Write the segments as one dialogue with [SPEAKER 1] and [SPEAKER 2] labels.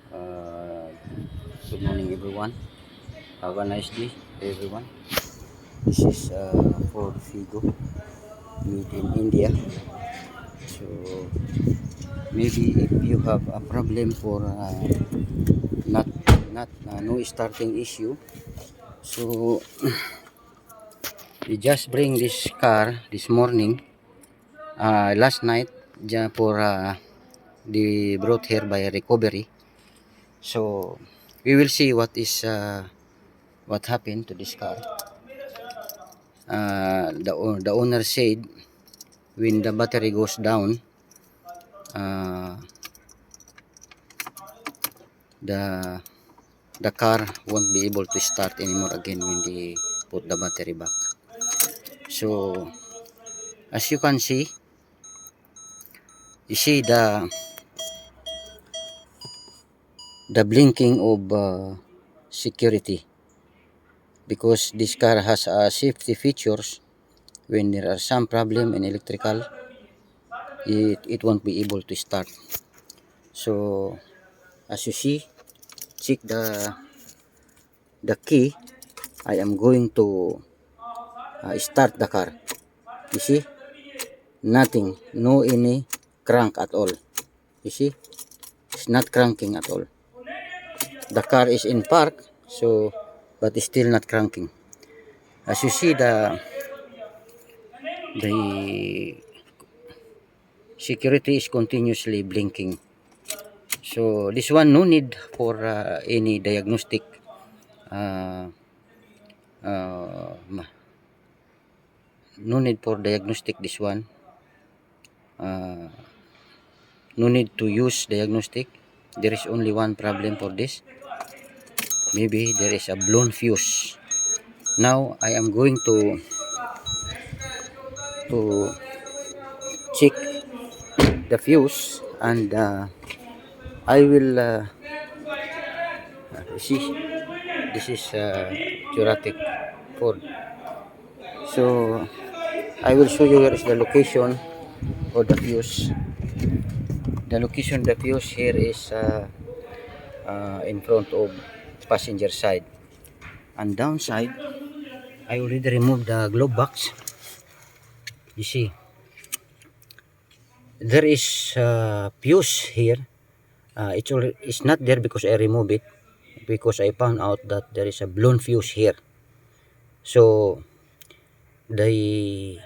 [SPEAKER 1] Uh, Good morning, everyone. Have a nice day, everyone. This is Ford Figo made in India. So maybe if you have a problem for not no starting issue, so we just bring this car this morning. Last night, for they brought here by recovery. So we will see what happened to this car. The owner said when the battery goes down, uh, the the car won't be able to start anymore again when they put the battery back. So as you can see, you see the blinking of security, because this car has safety features. When there are some problem in electrical, it won't be able to start. So as you see, check the key. I am going to start the car. You see, nothing, no any crank at all. You see, it's not cranking at all. The car is in park, so but it's still not cranking. As you see, the security is continuously blinking. So this one, no need for any diagnostic. Uh, uh, no need for diagnostic. This one, uh, no need to use diagnostic. There is only one problem for this. Maybe there is a blown fuse. Now I am going to check the fuse, and I will see. This is Jurassic Ford. So I will show you where is the location of the fuse. The location of the fuse here is in front of passenger side, and downside I already removed the glove box. You see, there is fuse here. It's not there because I removed it, because I found out that there is a blown fuse here. So the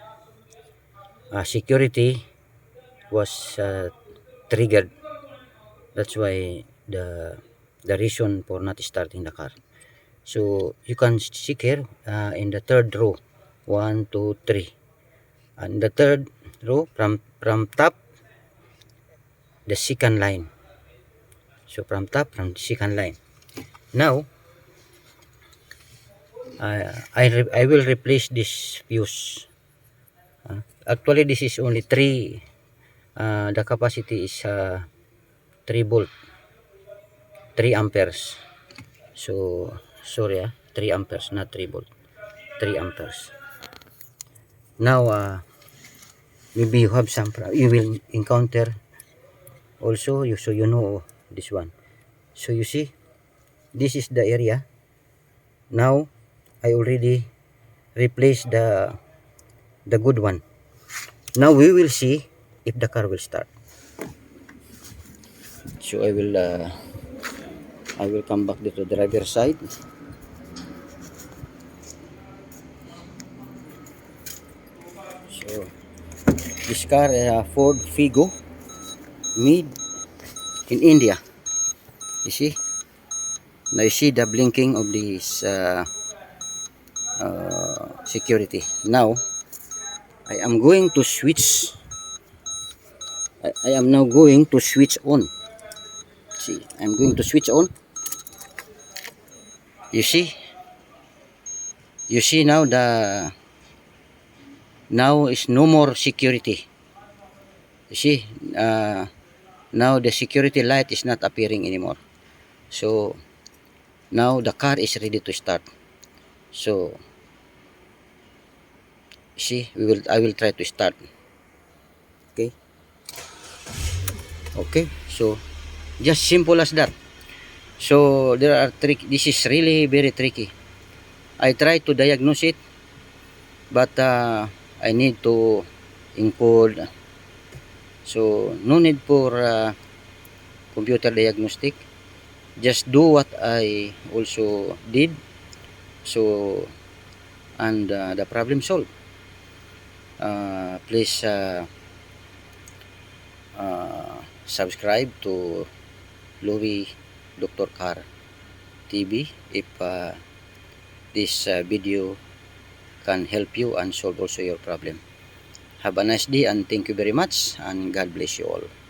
[SPEAKER 1] security was triggered. That's why the reason for not starting the car. So you can see here in the third row, 1, 2, 3, and the third row from top, the second line. So from top, from the second line. Now I will replace this fuse. Actually, this is only 3. The capacity is 3 volt, 3 amperes. So sorry, 3 amperes, not 3 volt, 3 amperes. Now maybe you have you will encounter also, so you know this one. So you see, this is the area. Now I already replaced the good one. Now we will see if the car will start. So I will come back to the driver's side. So this car is a Ford Figo made in India. You see, now you see the blinking of this security. Now I am going to switch. I am now going to switch on. See, I'm going to switch on. You see, now now is no more security. You see, now the security light is not appearing anymore. So now the car is ready to start. So see, I will try to start. Okay, so just simple as that. So there are this is really very tricky. I try to diagnose it, but I need to encode. So no need for computer diagnostic. Just do what I also did. So and the problem solved. Please subscribe to Louis Dr. Car TV if this video can help you and solve also your problem. Have a nice day and thank you very much and God bless you all.